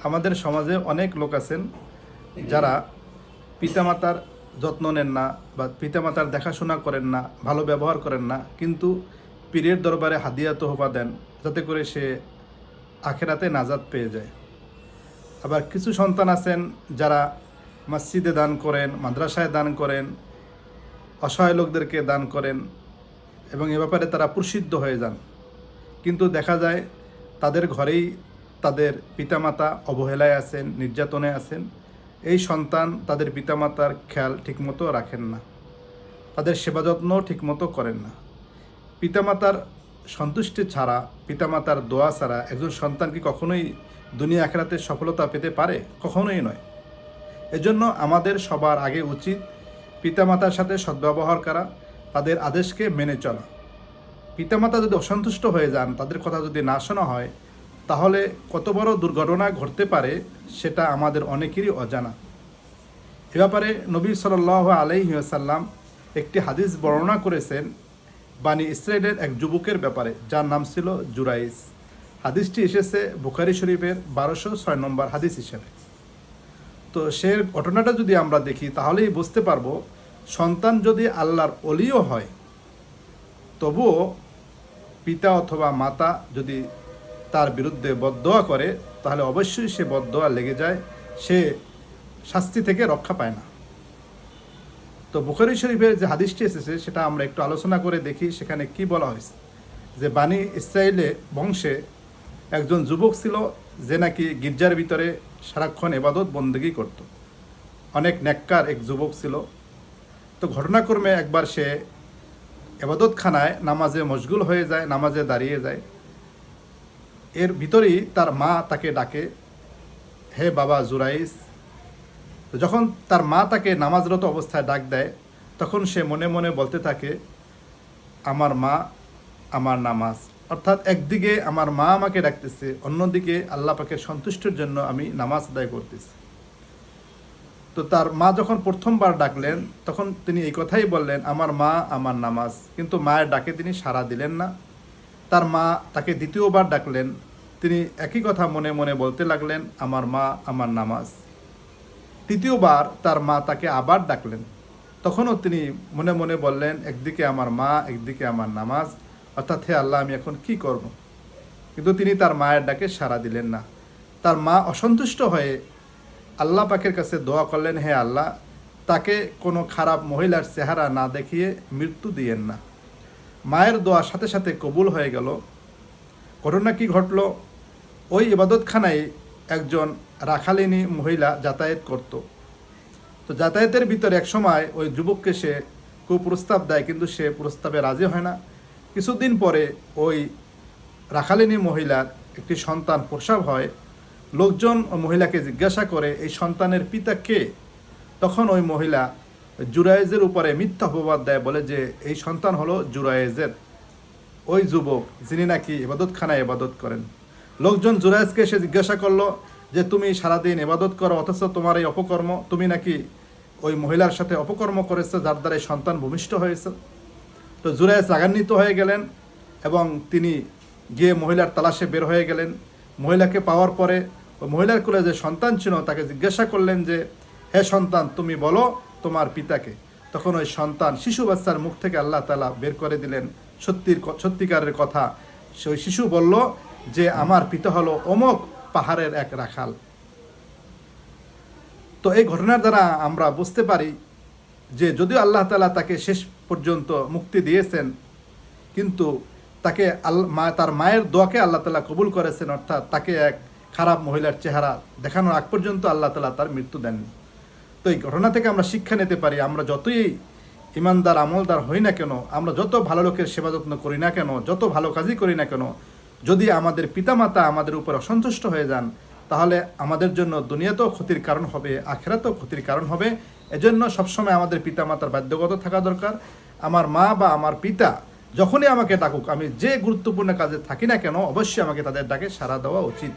আমাদের সমাজে অনেক লোক আছেন যারা পিতামাতার যত্ন নেন না বা পিতামাতার দেখাশোনা করেন না, ভালো ব্যবহার করেন না, কিন্তু পীরের দরবারে হাদিয়া তোহফা দেন যাতে করে সে আখেরাতে নাজাত পেয়ে যায়। আবার কিছু সন্তান আছেন যারা মসজিদে দান করেন, মাদ্রাসায় দান করেন, অসহায় লোকদেরকে দান করেন এবং এ ব্যাপারে তারা প্রসিদ্ধ হয়ে যান, কিন্তু দেখা যায় তাদের ঘরেই তাদের পিতামাতা অবহেলায় আছেন, নির্যাতনে আছেন। এই সন্তান তাদের পিতামাতার খেয়াল ঠিকমতো রাখেন না, তাদের সেবা যত্ন ঠিকমতো করেন না। পিতামাতার সন্তুষ্টি ছাড়া, পিতামাতার দোয়া ছাড়া একজন সন্তান কি কখনোই দুনিয়া আখিরাতে সফলতা পেতে পারে? কখনোই নয়। এজন্য আমাদের সবার আগে উচিত পিতামাতার সাথে সদ্ব্যবহার করা, তাদের আদেশকে মেনে চলা। পিতামাতা যদি অসন্তুষ্ট হয়ে যান, তাদের কথা যদি না শোনা হয়, তাহলে কত বড় দুর্ঘটনা ঘটতে পারে সেটা আমাদের অনেকেরই অজানা। এ ব্যাপারে নবী সাল্লাল্লাহু আলাইহি ওয়াসাল্লাম একটি হাদিস বর্ণনা করেছেন বানি ইসরায়েলের এক যুবকের ব্যাপারে, যার নাম ছিল জুরাইস। হাদিসটি এসেছে বুখারী শরীফের 1206 নম্বর হাদিস হিসেবে। তো সে ঘটনাটা যদি আমরা দেখি তাহলেই বুঝতে পারবো, সন্তান যদি আল্লাহর ওলিও হয়, তবুও পিতা অথবা মাতা যদি তার বিরুদ্ধে বদদোয়া করে, তাহলে অবশ্যই সে বদদোয়া লেগে যায়, সে শাস্তি থেকে রক্ষা পায় না। তো বুখারী শরীফের যে হাদিসটি এসেছে সেটা আমরা একটু আলোচনা করে দেখি। সেখানে কি বলা হয়েছে যে বানি ইসরায়েলে বংশে একজন যুবক ছিল যে নাকি গির্জার ভিতরে সারাক্ষণ ইবাদত বন্দেগী করত। অনেক নেককার এক যুবক ছিল। তো ঘটনাক্রমে একবার সে ইবাদতখানায় নামাজে মশগুল হয়ে যায়, নামাজে দাঁড়িয়ে যায়। এর ভিতরেই তার মা তাকে ডাকে, হে বাবা জুরাইস। যখন তার মা তাকে নামাজরত অবস্থায় ডাক দেয়, তখন সে মনে মনে বলতে থাকে, আমার মা, আমার নামাজ। অর্থাৎ একদিকে আমার মা আমাকে ডাকতেছে, অন্যদিকে আল্লাহ পাকের সন্তুষ্টির জন্য আমি নামাজ আদায় করতেছি। তো তার মা যখন প্রথমবার ডাকলেন, তখন তিনি এই কথাই বললেন, আমার মা, আমার নামাজ। কিন্তু মায়ের ডাকে তিনি সাড়া দিলেন না। তার মা তাকে দ্বিতীয়বার ডাকলেন, তিনি একই কথা মনে মনে বলতে লাগলেন, আমার মা, আমার নামাজ। তৃতীয়বার তার মা তাকে আবার ডাকলেন, তখনও তিনি মনে মনে বললেন, একদিকে আমার মা, একদিকে আমার নামাজ, অর্থাৎ হে আল্লাহ, আমি এখন কি করব? কিন্তু তিনি তার মায়ের ডাকে সাড়া দিলেন না। তার মা অসন্তুষ্ট হয়ে আল্লাহ পাকের কাছে দোয়া করলেন, হে আল্লাহ, তাকে কোনো খারাপ মহিলার চেহারা না দেখিয়ে মৃত্যু দিয়েন না। মায়ের দোয়া সাথে সাথে কবুল হয়ে গেল। ঘটনা কি ঘটল? ওই ইবাদতখানায় একজন রাখালিনী মহিলা যাতায়াত করত। তো যাতায়াতের ভিতরে এক সময় ওই যুবককে সে কুপ্রস্তাব দেয়, কিন্তু সে প্রস্তাবে রাজি হয় না। কিছুদিন পরে ওই রাখালিনী মহিলার একটি সন্তান প্রসব হয়। লোকজন ওই মহিলাকে জিজ্ঞাসা করে, এই সন্তানের পিতা কে? তখন ওই মহিলা জুরায়েজের উপরে মিথ্যা অপবাদ দেয়, বলে যে এই সন্তান হলো জুরায়েজের, ওই যুবক যিনি নাকি ইবাদতখানায় ইবাদত করেন। লোকজন জুরায়েজকে এসে জিজ্ঞাসা করলো যে তুমি সারাদিন ইবাদত করো, অথচ তোমার এই অপকর্ম, তুমি নাকি ওই মহিলার সাথে অপকর্ম করেছো, যার দ্বারা এই সন্তান ভূমিষ্ঠ হয়েছে। তো জুরায়েজ রাগান্বিত হয়ে গেলেন এবং তিনি গিয়ে মহিলার তালাশে বের হয়ে গেলেন। মহিলাকে পাওয়ার পরে ওই মহিলার কোলে যে সন্তান ছিল তাকে জিজ্ঞাসা করলেন যে, হে সন্তান, তুমি বলো তোমার পিতাকে। তখন ওই সন্তান, শিশু বাচ্চার মুখ থেকে আল্লাহ তাআলা বের করে দিলেন সত্যিকারের কথা। ওই শিশু বলল যে আমার পিতা হলো অমুক পাহাড়ের এক রাখাল। তো এই ঘটনার দ্বারা আমরা বুঝতে পারি যে যদিও আল্লাহ তাআলা তাকে শেষ পর্যন্ত মুক্তি দিয়েছেন, কিন্তু তাকে তার মায়ের দোয়াকে আল্লাহ তাআলা কবুল করেছেন, অর্থাৎ তাকে এক খারাপ মহিলার চেহারা দেখানোর আগ পর্যন্ত আল্লাহ তাআলা তার মৃত্যু দেননি। তো এই ঘটনা থেকে আমরা শিক্ষা নিতে পারি, আমরা যতই ইমানদার আমলদার হই না কেন, আমরা যত ভালো লোকের সেবা যত্ন করি না কেন, যত ভালো কাজই করি না কেন, যদি আমাদের পিতামাতা আমাদের উপর অসন্তুষ্ট হয়ে যান, তাহলে আমাদের জন্য দুনিয়াতেও ক্ষতির কারণ হবে, আখিরাতেও ক্ষতির কারণ হবে। এজন্য সবসময় আমাদের পিতামাতার বাধ্যগত থাকা দরকার। আমার মা বা আমার পিতা যখনই আমাকে ডাকুক, আমি যে গুরুত্বপূর্ণ কাজে থাকি না কেন, অবশ্যই আমাকে তাদের ডাকে সাড়া দেওয়া উচিত।